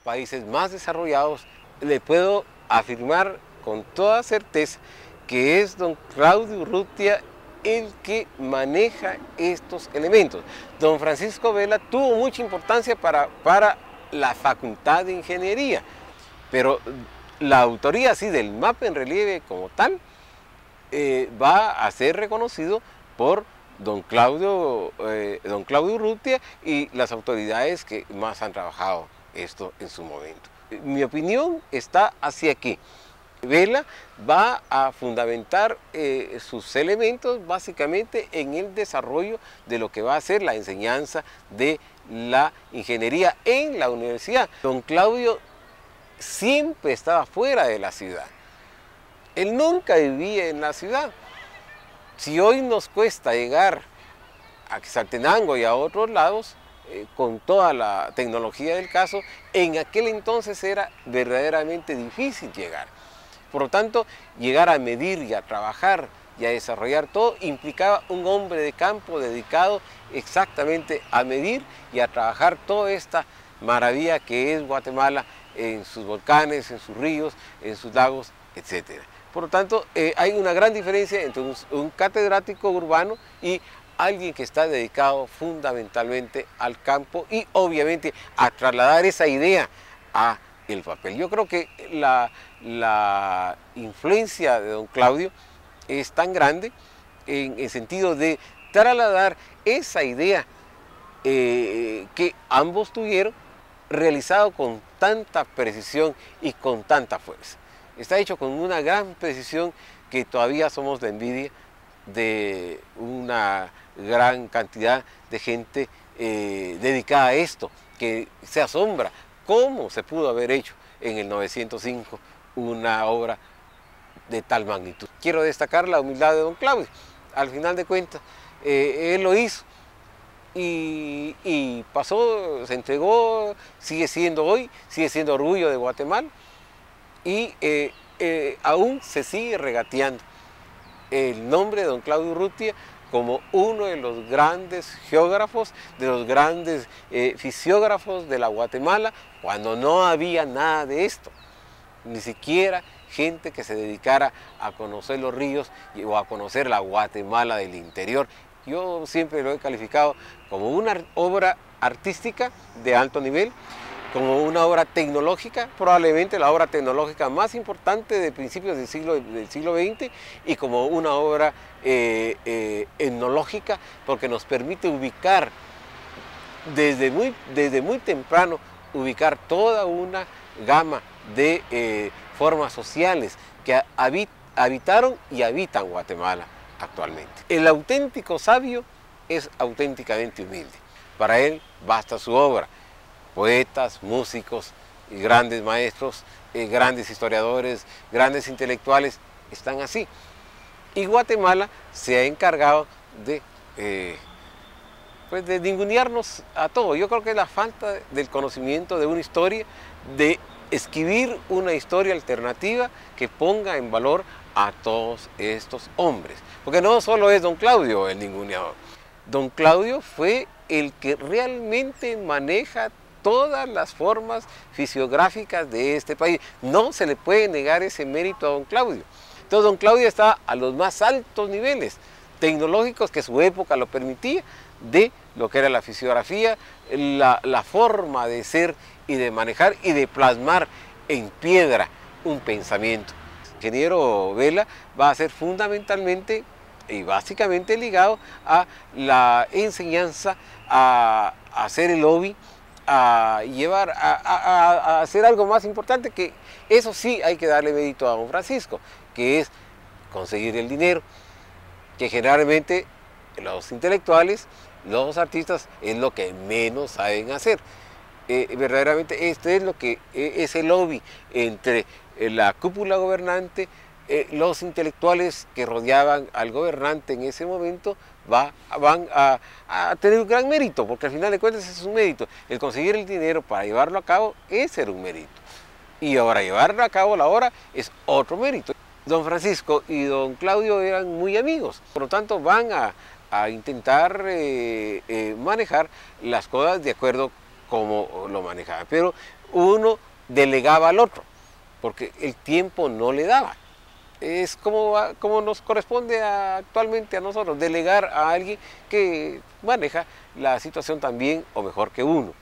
países más desarrollados, le puedo afirmar con toda certeza que es don Claudio Urrutia el que maneja estos elementos. Don Francisco Vela tuvo mucha importancia para la Facultad de Ingeniería, pero la autoría así del mapa en relieve como tal va a ser reconocido por don Claudio Urrutia y las autoridades que más han trabajado esto en su momento. Mi opinión está hacia aquí. Vela va a fundamentar sus elementos básicamente en el desarrollo de lo que va a ser la enseñanza de la ingeniería en la universidad. Don Claudio siempre estaba fuera de la ciudad. Él nunca vivía en la ciudad. Si hoy nos cuesta llegar a Quetzaltenango y a otros lados, con toda la tecnología del caso, en aquel entonces era verdaderamente difícil llegar. Por lo tanto, llegar a medir y a trabajar y a desarrollar todo implicaba un hombre de campo dedicado exactamente a medir y a trabajar toda esta maravilla que es Guatemala en sus volcanes, en sus ríos, en sus lagos, etc. Por lo tanto, hay una gran diferencia entre un catedrático urbano y alguien que está dedicado fundamentalmente al campo y obviamente a trasladar esa idea a el papel. Yo creo que la influencia de don Claudio es tan grande en el sentido de trasladar esa idea que ambos tuvieron, realizado con tanta precisión y con tanta fuerza. Está hecho con una gran precisión que todavía somos la envidia de una gran cantidad de gente dedicada a esto, que se asombra cómo se pudo haber hecho en el 905 una obra de tal magnitud. Quiero destacar la humildad de don Claudio. Al final de cuentas, él lo hizo y pasó, se entregó, sigue siendo hoy, sigue siendo orgullo de Guatemala y aún se sigue regateando el nombre de don Claudio Urrutia como uno de los grandes geógrafos, de los grandes fisiógrafos de la Guatemala, cuando no había nada de esto, ni siquiera gente que se dedicara a conocer los ríos o a conocer la Guatemala del interior. Yo siempre lo he calificado como una obra artística de alto nivel, como una obra tecnológica, probablemente la obra tecnológica más importante de principios del siglo XX, y como una obra etnológica, porque nos permite ubicar desde muy temprano, ubicar toda una gama de formas sociales que habitaron y habitan Guatemala actualmente. El auténtico sabio es auténticamente humilde. Para él basta su obra. Poetas, músicos, grandes maestros, grandes historiadores, grandes intelectuales están así. Y Guatemala se ha encargado de ningunearnos a todos. Yo creo que es la falta del conocimiento de una historia, de escribir una historia alternativa que ponga en valor a todos estos hombres. Porque no solo es don Claudio el ninguneador. Don Claudio fue el que realmente maneja todas las formas fisiográficas de este país. No se le puede negar ese mérito a don Claudio. Entonces don Claudio está a los más altos niveles tecnológicos que su época lo permitía, de lo que era la fisiografía, la forma de ser y de manejar y de plasmar en piedra un pensamiento. El ingeniero Vela va a ser fundamentalmente y básicamente ligado a la enseñanza, a hacer el hobby, a llevar a hacer algo más importante, que eso sí hay que darle mérito a don Francisco, que es conseguir el dinero, que generalmente los intelectuales, los artistas, es lo que menos saben hacer. Verdaderamente esto es lo que es el lobby entre la cúpula gobernante, los intelectuales que rodeaban al gobernante en ese momento van a tener un gran mérito, porque al final de cuentas es un mérito. El conseguir el dinero para llevarlo a cabo es ser un mérito. Y ahora llevarlo a cabo la obra es otro mérito. Don Francisco y don Claudio eran muy amigos, por lo tanto van a intentar manejar las cosas de acuerdo como lo manejaban. Pero uno delegaba al otro, porque el tiempo no le daba. Es como nos corresponde actualmente a nosotros, delegar a alguien que maneja la situación tan bien o mejor que uno.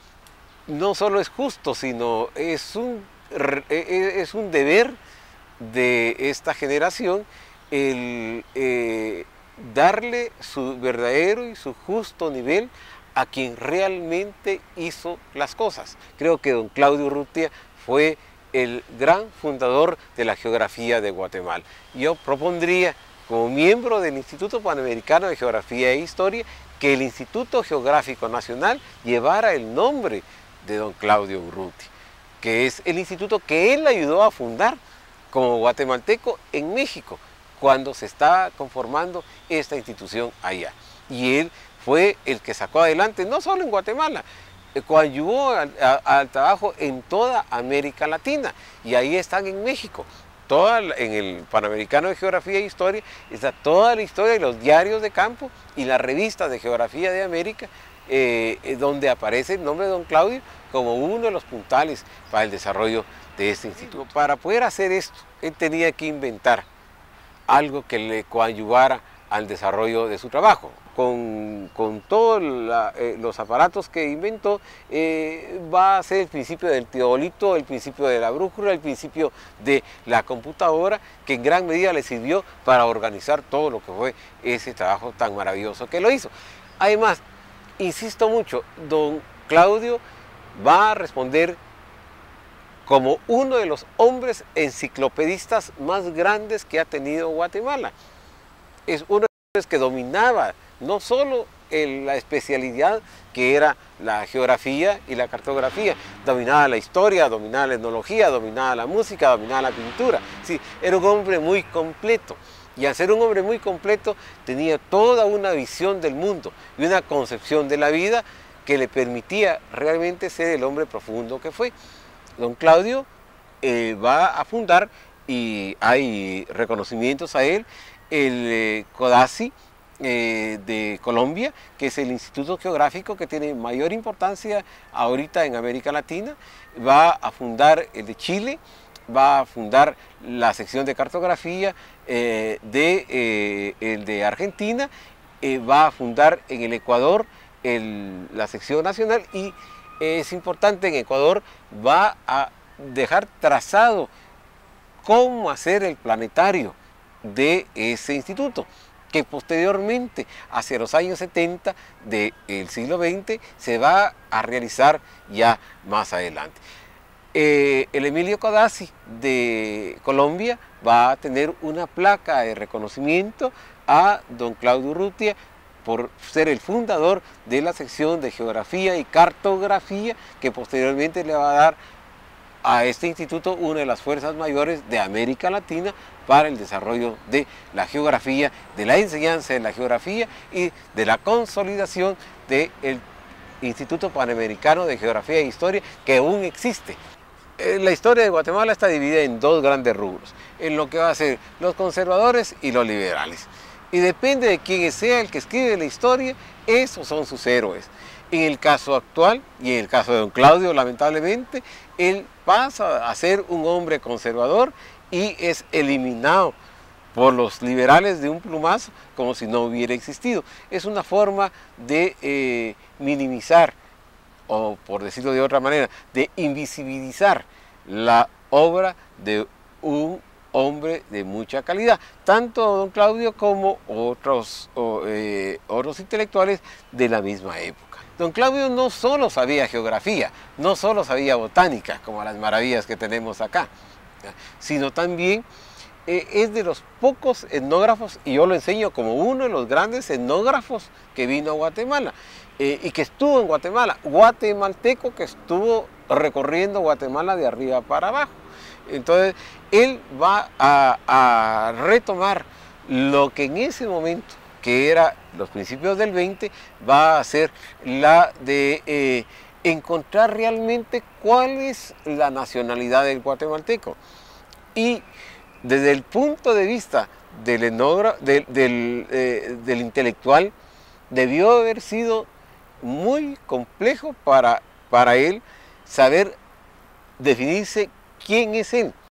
No solo es justo, sino es un deber de esta generación el darle su verdadero y su justo nivel a quien realmente hizo las cosas. Creo que don Claudio Urrutia fue el gran fundador de la geografía de Guatemala. Yo propondría, como miembro del Instituto Panamericano de Geografía e Historia, que el Instituto Geográfico Nacional llevara el nombre de don Claudio Urrutia, que es el instituto que él ayudó a fundar como guatemalteco en México, cuando se estaba conformando esta institución allá. Y él fue el que sacó adelante, no solo en Guatemala, coadyuvó al trabajo en toda América Latina, y ahí están en México. En el Panamericano de Geografía e Historia está toda la historia de los diarios de campo y la revista de Geografía de América, donde aparece el nombre de don Claudio como uno de los puntales para el desarrollo de este instituto. Para poder hacer esto, él tenía que inventar algo que le coadyuvara al desarrollo de su trabajo. Con todos los aparatos que inventó, va a ser el principio del teodolito, el principio de la brújula, el principio de la computadora, que en gran medida le sirvió para organizar todo lo que fue ese trabajo tan maravilloso que lo hizo. Además, insisto mucho, don Claudio va a responder como uno de los hombres enciclopedistas más grandes que ha tenido Guatemala. Es uno de los que dominaba no solo la especialidad que era la geografía y la cartografía, dominaba la historia, dominaba la etnología, dominaba la música, dominaba la pintura. Sí, era un hombre muy completo. Y al ser un hombre muy completo, tenía toda una visión del mundo y una concepción de la vida que le permitía realmente ser el hombre profundo que fue. Don Claudio va a fundar, y hay reconocimientos a él, el CODACI de Colombia, que es el instituto geográfico que tiene mayor importancia ahorita en América Latina. Va a fundar el de Chile, va a fundar la sección de cartografía el de Argentina, va a fundar en el Ecuador la sección nacional, y es importante, en Ecuador va a dejar trazado cómo hacer el planetario de ese instituto, que posteriormente, hacia los años 70 del siglo XX, se va a realizar ya más adelante. El Emilio Codazzi de Colombia va a tener una placa de reconocimiento a don Claudio Urrutia por ser el fundador de la sección de Geografía y Cartografía, que posteriormente le va a dar a este instituto una de las fuerzas mayores de América Latina para el desarrollo de la geografía, de la enseñanza de la geografía y de la consolidación del Instituto Panamericano de Geografía e Historia, que aún existe. La historia de Guatemala está dividida en dos grandes rubros, en lo que va a ser los conservadores y los liberales. Y depende de quién sea el que escribe la historia, esos son sus héroes. En el caso actual, y en el caso de don Claudio, lamentablemente, él pasa a ser un hombre conservador y es eliminado por los liberales de un plumazo, como si no hubiera existido. Es una forma de minimizar, o por decirlo de otra manera, de invisibilizar la obra de un hombre de mucha calidad, tanto don Claudio como otros intelectuales de la misma época. Don Claudio no solo sabía geografía, no solo sabía botánica, como las maravillas que tenemos acá, sino también es de los pocos etnógrafos, y yo lo enseño como uno de los grandes etnógrafos que vino a Guatemala, y que estuvo en Guatemala, guatemalteco que estuvo recorriendo Guatemala de arriba para abajo. Entonces, él va a retomar lo que en ese momento, que era los principios del 20, va a ser la de encontrar realmente cuál es la nacionalidad del guatemalteco. Y desde el punto de vista del intelectual, debió haber sido muy complejo para él saber definirse quién es él.